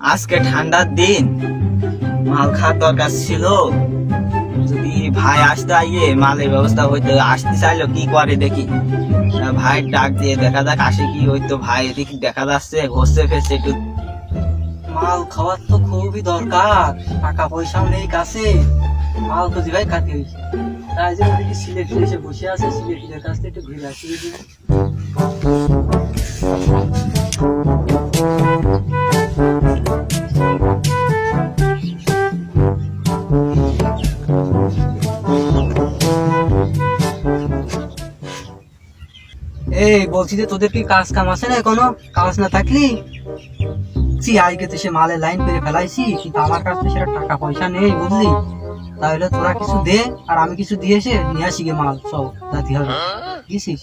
আজকে ঠান্ডার দিন, মাল খাওয়ার দরকার ছিল। যদি ভাই আসতে আইয়ে মালের ব্যবস্থা হইতো, আসতে চাইলো কি করে দেখি। ভাই ডাক দিয়ে দেখা যাক আসে কি হইতো। ভাই এদিকে দেখা যাচ্ছে ঘষছে ফেসছে একটু। মাল খাওয়ার তো খুবই দরকার, টাকা পয়সাও নেই কাছে, মাল তো জিগাই খাতে হয়েছে। তাই যে ওদিকে সিলেট এসে বসে আছে, সিলেটের কাছ থেকে একটু ঘুরে আসি। এই বলছি যে তোদের কি কাজ কাম আছে না? কোনো কাজ না থাকলি আজকে তো সে মালের লাইন করে ফেলাইছি, কিন্তু আমার কাছে সেটা টাকা পয়সা নেই, বুঝলি? তাহলে তোরা কিছু দে আর আমি কিছু দিয়ে এসে নিয়ে আসি গে মাল সব জাতি হবে, বুঝছিস?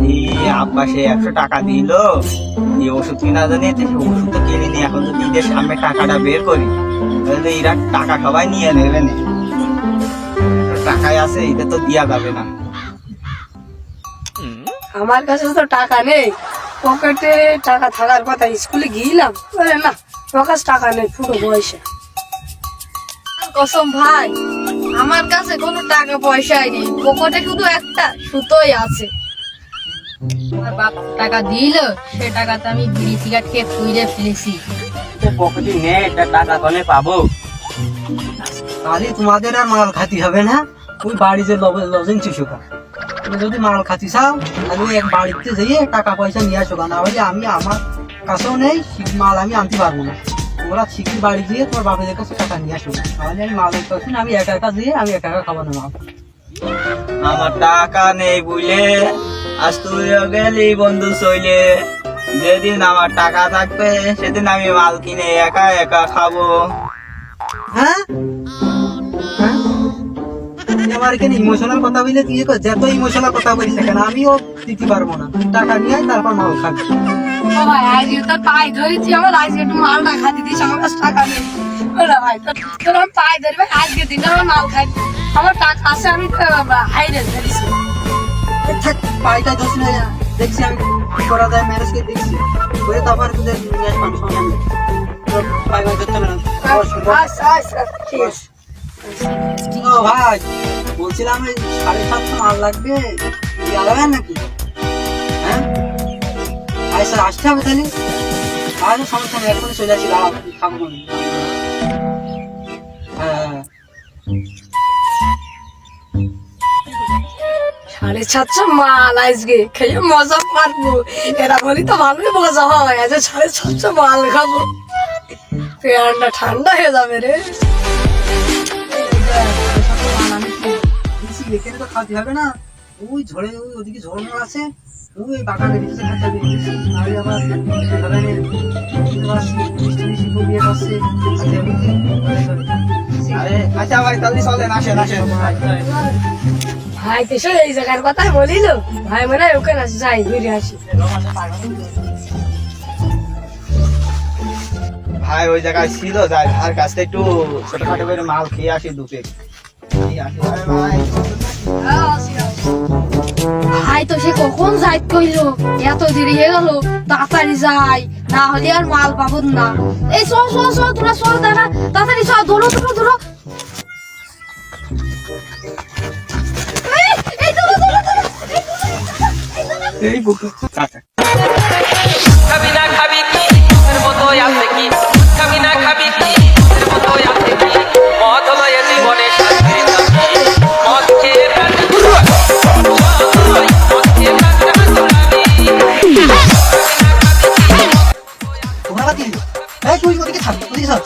এই আব্বা সে 100 টাকা দিল, এই ওষুধ কিনা জানি, ওষুধ তো কিনে নি। এখন যদি ঈদের সামনে টাকাটা বের করি তাহলে এরা টাকা সবাই নিয়ে নেবে না। টাকাই আছে, এটা তো দিয়া যাবে না। আমার কাছে তো টাকা নেই, পকেটে টাকা থাকার কথা। স্কুলে গিয়েছিলাম, বলে না তোর কাছে টাকা নেই, পুরো বয়সে। কসম ভাই, আমার কাছে কোনো টাকা পয়সাই নেই, পকেটে শুধু একটা সুতোই আছে। আমার বাপ টাকা দিল, সে টাকাতে আমি বিড়ি সিগারেট খেয়ে তুইলে ফেলেছি। পকেটে নেই, এটা টাকা কনে পাবো? তাহলে তোমাদের আর মাল খাতি হবে না, ওই বাড়ি যে লজেন চুষুকা। তুমি যদি মাল খাতি চাও তাহলে ওই এক বাড়িতে যেয়ে টাকা পয়সা নিয়ে আসো, না হলে আমি আমার কাছেও নেই, মাল আমি আনতে পারবো না। তোমরা শিখির বাড়ি দিয়ে তোমার বাপের কাছে টাকা নিয়ে আসো, তাহলে আমি মাল করছি না, আমি একা একা দিয়ে আমি একা একা খাবো না মাল। আমার টাকা নেই বুঝলে, আজ তুইও গেলি বন্ধু চইলে। যেদিন আমার টাকা থাকবে সেদিন আমি মাল কিনে একা একা খাবো। হ্যাঁ হ্যাঁ, তুমি আমার এখানে ইমোশনাল কথা বললে তুই যত ইমোশনাল কথা বলিস কেন, আমিও দিতে পারবো না। তুই টাকা নিয়ে আয়, তারপর মাল খাবি। ও ভাই, আজকে তোর পায়ে ধরেছি, আমার আজকে একটু মাল না খাতে দিস, আমার কাছে টাকা নেই। ওরা ভাই, তোর আমি পায়ে ধরি ভাই, আজকে দিন আমার মাল খাই, আমার টাকা আছে, আমি হাইরে ধরেছি। থাক, পাইটা দোষ নেই, দেখছি আমি কি করা যায়, ম্যানেজ করে দেখছি, করে তারপর তোদের নিয়ে আসবো আমি সঙ্গে। পাই ভাই ধরতে না। আচ্ছা আচ্ছা, ঠিক আছে। ও ভাই, বলছিলাম এই 750 মাল লাগবে, দেওয়া যাবে নাকি? হ্যাঁ আচ্ছা, আসতে হবে তাহলে। আর সমস্যা নেই, এখন চলে আসি, খাবো না। হ্যাঁ 750 মাল আজকে খেয়ে মজা পারবো। এরা বলি তো ভালোই মজা হয়, আজ 750 মাল খাবো, পেয়ারটা ঠান্ডা হয়ে যাবে রে। এখানে তো খাওয়াতে হবে না, ওই ঝড়ে ওই ওদিকে ঝর্ণা আছে, ওই বাগানে ভিতরে খাতে হবে। নাহলে আবার আচ্ছা ভাই, তাহলে চলেন, আসেন আসেন। ভাই তো এই জায়গার কথা বলিল, ভাই মনে হয় ওখানে আসি, যাই ঘুরে আসি। ভাই ওই জায়গায় ছিল, যাই আর কাছ থেকে একটু ছোটখাটো করে মাল খেয়ে আসি দুপে। ভাই তো সে কখন যাই কইলো, এত দেরি হয়ে গেল, তাড়াতাড়ি যাই, না হলে আর মাল পাবো না। এই চল চল চল, তোরা চল, দাঁড়া, তাড়াতাড়ি চল, ধরো ধরো ধরো। এই ধরো ধরো ধরো, এই বুকু কাকা। খাবি না খাবি কি তোর মতো আছে কি, খাবি না খাবি কি তোর মতো আছে কি, মদ হলো এ জীবনে শান্তির দাবি, মদ খেয়ে রাখি, মদ খেয়ে রাখি। তোমরা কি এই তুই ওদিকে থাক, ওদিকে থাক।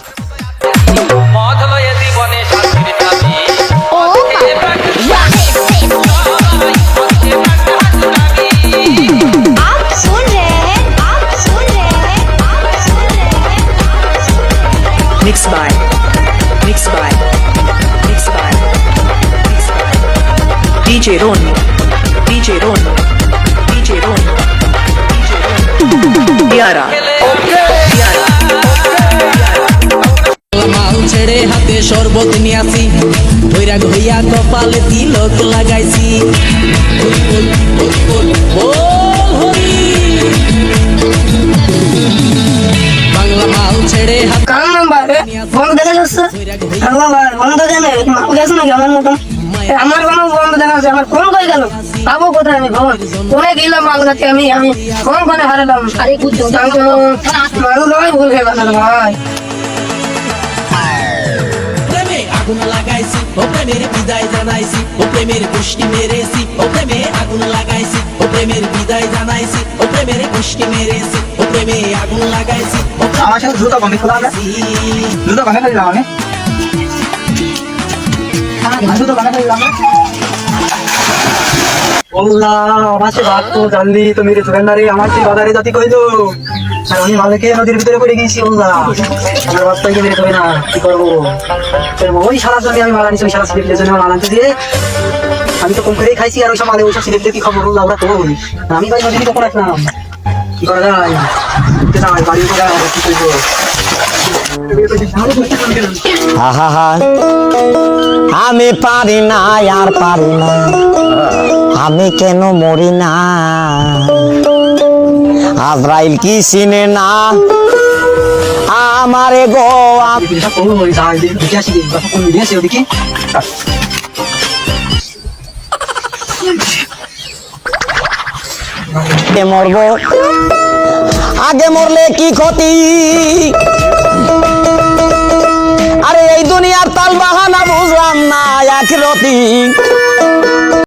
মদ হলো এ জীবনে শান্তির দাবি, মদ খেয়ে রাখি, মদ খেয়ে রাখি। आप सुन रहे हैं, आप सुन रहे हैं, आप सुन रहे हैं। Mixed by DJ Ronnie, DJ Ronnie, DJ Ronnie, Diara, Diara. মাল ছেড়ে হাতে শরবত নিয়াছি, বৈরাগ হইয়া কপালে তিলক লাগাইছি। বল বল বল বল বল হরি, বাংলা মাল ছেড়ে হাতে বন্ধ দেখা যাচ্ছে আল্লাহ ভাই বন্ধ কেন মাল গেছে নাকি আমার মতন আমার কোনো বন্ধ দেখা যাচ্ছে আমার ফোন কই গেল পাবো কোথায় আমি ফোন ফোনে গেলাম মাল খাতে আমি ফোন কোনে হারালাম আরে বুঝছো মাল নয় ভুল হয়ে গেল ভাই প্রেমে আগুন লাগাইছি ও প্রেমের বিদায় জানাইছি ও প্রেমের পুষ্টি মেরেছি ও প্রেমে আগুন লাগাইছি ও প্রেমের বিদায় জানাইছি ও প্রেমের পুষ্টি মেরেছি ও প্রেমে আগুন লাগাইছি ও আমার সাথে দ্রুত কমে খোলা হবে দ্রুত কমে ফেললাম আমি দ্রুত কমে ফেললাম বললা আমার সে বাদ তো জানলি তো মেরে দোকানদারে আমার সেই বাজারে জাতি কইলো আর আমি মালিকে নদীর ভিতরে পড়ে গেছি বললা আমার বাচ্চাকে মেরে দেবে না কি করবো ওই সারা জন্য আমি মাল আনিছি ওই সারা সিলেটের জন্য মাল আনতে দিয়ে আমি তো কম করেই খাইছি আর ওইসব মালে ওইসব সিলেটের কি খবর বললা ওরা তো বলি আমি ভাই নদীতে কখন আসলাম কি করা যায় বাড়ি করে কি করবো আহা আমি পারি না আর পারি না আমি কেন মরি না আজরাইল কি চিনে না আমারে গো মরবো আগে মরলে কি ক্ষতি আরে এই দুনিয়ার তাল বাহানা বুঝলাম না আখিরাতি